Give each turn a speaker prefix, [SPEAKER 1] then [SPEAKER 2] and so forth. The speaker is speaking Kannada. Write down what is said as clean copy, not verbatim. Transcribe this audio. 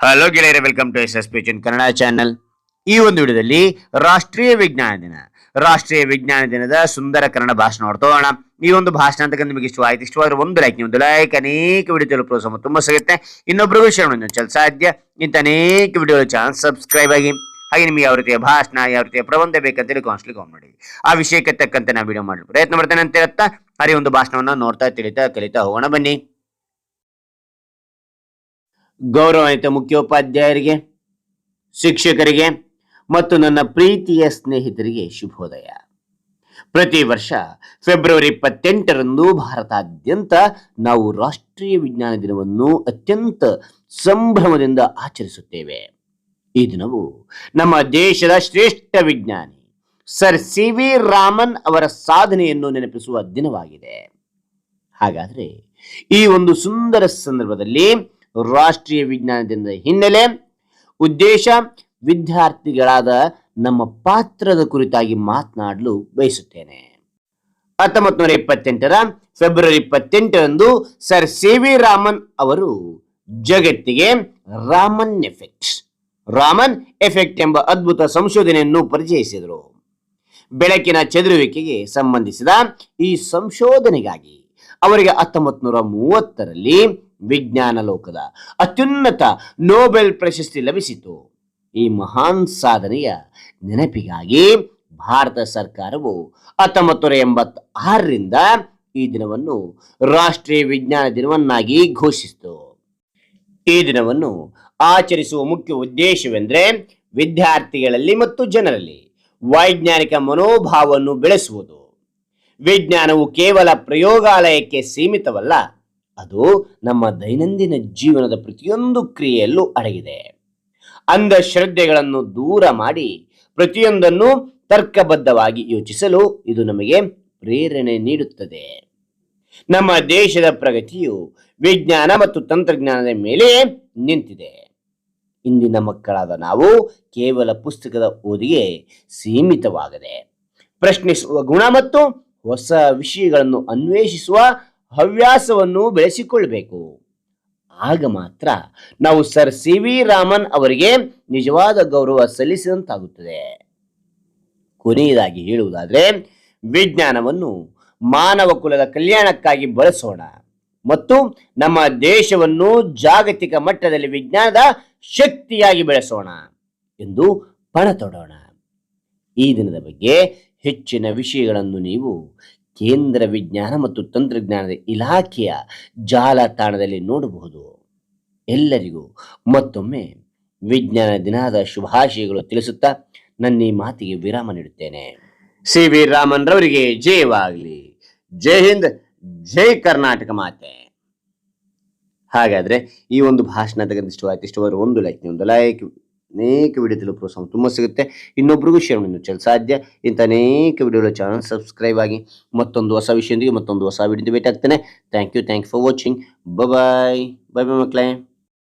[SPEAKER 1] ಹಲೋ ಗೆಳೆಯರೆ, welcome to S S P Kannada channel. ಈ ಒಂದು ವಿಡಿಯೋದಲ್ಲಿ ರಾಷ್ಟ್ರೀಯ ವಿಜ್ಞಾನ ದಿನದ ಸುಂದರ ಕನ್ನಡ ಭಾಷಣ ನೋಡ್ತೋಣ. ಈ ಒಂದು ಭಾಷಣ ಅಂತ ನಿಮಗೆ ಇಷ್ಟವಾದ್ರೆ ಒಂದು ಲೈಕ್ ಅನೇಕ ವಿಡಿಯೋ ತಲುಪಲು ತುಂಬಾ ಸಿಗುತ್ತೆ. ಇನ್ನೊಬ್ಬರಿಗೂ ಶೇರ್ ಮಾಡಿ ಸಾಧ್ಯ. ಇಂಥ ಅನೇಕ ವಿಡಿಯೋ ಚಾನಲ್ ಸಬ್ಸ್ಕ್ರೈಬ್ ಆಗಿ. ಹಾಗೆ ನಿಮಗೆ ಯಾವ ರೀತಿಯ ಭಾಷಣ, ಯಾವ ರೀತಿಯ ಪ್ರಬಂಧ ಬೇಕಂತೇಳಿ ಕಾನ್ಸ್ಟ್ಲಿ ಕಾಮೆಂಟ್ ಮಾಡಿ. ಆ ವಿಷಯಕ್ಕೆ ತಕ್ಕಂತೆ ನಾವು ವಿಡಿಯೋ ಮಾಡಲು ಪ್ರಯತ್ನ ಮಾಡ್ತೇನೆ ಅಂತ ಹೇಳ್ತಾ ಹಾಗೆ ಒಂದು ಭಾಷಣವನ್ನು ನೋಡ್ತಾ ಕಲಿತಾ ಹೋಗೋಣ ಬನ್ನಿ. ಗೌರವಾನ್ವಿತ ಮುಖ್ಯೋಪಾಧ್ಯಾಯರಿಗೆ, ಶಿಕ್ಷಕರಿಗೆ ಮತ್ತು ನನ್ನ ಪ್ರೀತಿಯ ಸ್ನೇಹಿತರಿಗೆ ಶುಭೋದಯ. ಪ್ರತಿ ವರ್ಷ ಫೆಬ್ರವರಿ 28ರಂದು ಭಾರತಾದ್ಯಂತ ನಾವು ರಾಷ್ಟ್ರೀಯ ವಿಜ್ಞಾನ ದಿನವನ್ನು ಅತ್ಯಂತ ಸಂಭ್ರಮದಿಂದ ಆಚರಿಸುತ್ತೇವೆ. ಈ ದಿನವು ನಮ್ಮ ದೇಶದ ಶ್ರೇಷ್ಠ ವಿಜ್ಞಾನಿ ಸರ್ ಸಿ.ವಿ. ರಾಮನ್ ಅವರ ಸಾಧನೆಯನ್ನು ನೆನಪಿಸುವ ದಿನವಾಗಿದೆ. ಹಾಗಾದರೆ ಈ ಒಂದು ಸುಂದರ ಸಂದರ್ಭದಲ್ಲಿ ರಾಷ್ಟ್ರೀಯ ವಿಜ್ಞಾನ ದಿನದ ಹಿನ್ನೆಲೆ, ಉದ್ದೇಶ, ವಿದ್ಯಾರ್ಥಿಗಳಾದ ನಮ್ಮ ಪಾತ್ರದ ಕುರಿತಾಗಿ ಮಾತನಾಡಲು ಬಯಸುತ್ತೇನೆ. 1928ರ ಫೆಬ್ರವರಿ 28ರಂದು ಸರ್ ಸಿ.ವಿ. ರಾಮನ್ ಅವರು ಜಗತ್ತಿಗೆ ರಾಮನ್ ಎಫೆಕ್ಟ್ ಎಂಬ ಅದ್ಭುತ ಸಂಶೋಧನೆಯನ್ನು ಪರಿಚಯಿಸಿದರು. ಬೆಳಕಿನ ಚದುರುವಿಕೆಗೆ ಸಂಬಂಧಿಸಿದ ಈ ಸಂಶೋಧನೆಗಾಗಿ ಅವರಿಗೆ 1930ರಲ್ಲಿ ವಿಜ್ಞಾನ ಲೋಕದ ಅತ್ಯುನ್ನತ ನೊಬೆಲ್ ಪ್ರಶಸ್ತಿ ಲಭಿಸಿತು. ಈ ಮಹಾನ್ ಸಾಧನೆಯ ನೆನಪಿಗಾಗಿ ಭಾರತ ಸರ್ಕಾರವು 1986ರಿಂದ ಈ ದಿನವನ್ನು ರಾಷ್ಟ್ರೀಯ ವಿಜ್ಞಾನ ದಿನವನ್ನಾಗಿ ಘೋಷಿಸಿತು. ಈ ದಿನವನ್ನು ಆಚರಿಸುವ ಮುಖ್ಯ ಉದ್ದೇಶವೆಂದರೆ ವಿದ್ಯಾರ್ಥಿಗಳಲ್ಲಿ ಮತ್ತು ಜನರಲ್ಲಿ ವೈಜ್ಞಾನಿಕ ಮನೋಭಾವವನ್ನು ಬೆಳೆಸುವುದು. ವಿಜ್ಞಾನವು ಕೇವಲ ಪ್ರಯೋಗಾಲಯಕ್ಕೆ ಸೀಮಿತವಲ್ಲ, ಅದು ನಮ್ಮ ದೈನಂದಿನ ಜೀವನದ ಪ್ರತಿಯೊಂದು ಕ್ರಿಯೆಯಲ್ಲೂ ಅಡಗಿದೆ. ಅಂಧಶ್ರದ್ಧೆಗಳನ್ನು ದೂರ ಮಾಡಿ ಪ್ರತಿಯೊಂದನ್ನು ತರ್ಕಬದ್ಧವಾಗಿ ಯೋಚಿಸಲು ಇದು ನಮಗೆ ಪ್ರೇರಣೆ ನೀಡುತ್ತದೆ. ನಮ್ಮ ದೇಶದ ಪ್ರಗತಿಯು ವಿಜ್ಞಾನ ಮತ್ತು ತಂತ್ರಜ್ಞಾನದ ಮೇಲೆ ನಿಂತಿದೆ. ಇಂದಿನ ಮಕ್ಕಳಾದ ನಾವು ಕೇವಲ ಪುಸ್ತಕದ ಓದಿಗೆ ಸೀಮಿತವಾಗದೆ ಪ್ರಶ್ನಿಸುವ ಗುಣ ಮತ್ತು ಹೊಸ ವಿಷಯಗಳನ್ನು ಅನ್ವೇಷಿಸುವ ಹವ್ಯಾಸವನ್ನು ಬೆಳೆಸಿಕೊಳ್ಳಬೇಕು. ಆಗ ಮಾತ್ರ ನಾವು ಸರ್ ಸಿ.ವಿ. ರಾಮನ್ ಅವರಿಗೆ ನಿಜವಾದ ಗೌರವ ಸಲ್ಲಿಸಿದಂತಾಗುತ್ತದೆ. ಕೊನೆಯದಾಗಿ ಹೇಳುವುದಾದರೆ, ವಿಜ್ಞಾನವನ್ನು ಮಾನವ ಕುಲದ ಕಲ್ಯಾಣಕ್ಕಾಗಿ ಬಳಸೋಣ ಮತ್ತು ನಮ್ಮ ದೇಶವನ್ನು ಜಾಗತಿಕ ಮಟ್ಟದಲ್ಲಿ ವಿಜ್ಞಾನದ ಶಕ್ತಿಯಾಗಿ ಬೆಳೆಸೋಣ ಎಂದು ಪಣ ತೊಡೋಣ. ಈ ದಿನದ ಬಗ್ಗೆ ಹೆಚ್ಚಿನ ವಿಷಯಗಳನ್ನು ನೀವು ಕೇಂದ್ರ ವಿಜ್ಞಾನ ಮತ್ತು ತಂತ್ರಜ್ಞಾನದ ಇಲಾಖೆಯ ಜಾಲತಾಣದಲ್ಲಿ ನೋಡಬಹುದು. ಎಲ್ಲರಿಗೂ ಮತ್ತೊಮ್ಮೆ ವಿಜ್ಞಾನ ದಿನದ ಶುಭಾಶಯಗಳು ತಿಳಿಸುತ್ತಾ ನನ್ನ ಈ ಮಾತಿಗೆ ವಿರಾಮ ನೀಡುತ್ತೇನೆ. ಸಿ.ವಿ. ರಾಮನ್ ರವರಿಗೆ ಜಯವಾಗಲಿ. ಜೈ ಹಿಂದ್, ಜೈ ಕರ್ನಾಟಕ ಮಾತೆ. ಹಾಗಾದ್ರೆ ಈ ಒಂದು ಭಾಷಣ ಇಷ್ಟವಾದ್ರೆ ಒಂದು ಲೈಕ್ ಅನೇಕ ವಿಡಿಯೋ ತಲುಪಲು ತುಂಬ ಸಿಗುತ್ತೆ. ಇನ್ನೊಬ್ರಿಗೂ ಶೇರ್ ಮಾಡಿ ಸಾಧ್ಯ. ಇಂಥ ಅನೇಕ ವಿಡಿಯೋಗಳ ಚಾನಲ್ ಸಬ್ಸ್ಕ್ರೈಬ್ ಆಗಿ. ಮತ್ತೊಂದು ಹೊಸ ವಿಷಯದೊಂದಿಗೆ ಮತ್ತೊಂದು ಹೊಸ ವಿಡಿಯೋ ಭೇಟಿ ಆಗ್ತೇನೆ. Thank you for watching. Bye ಮಕ್ಕಳೇ.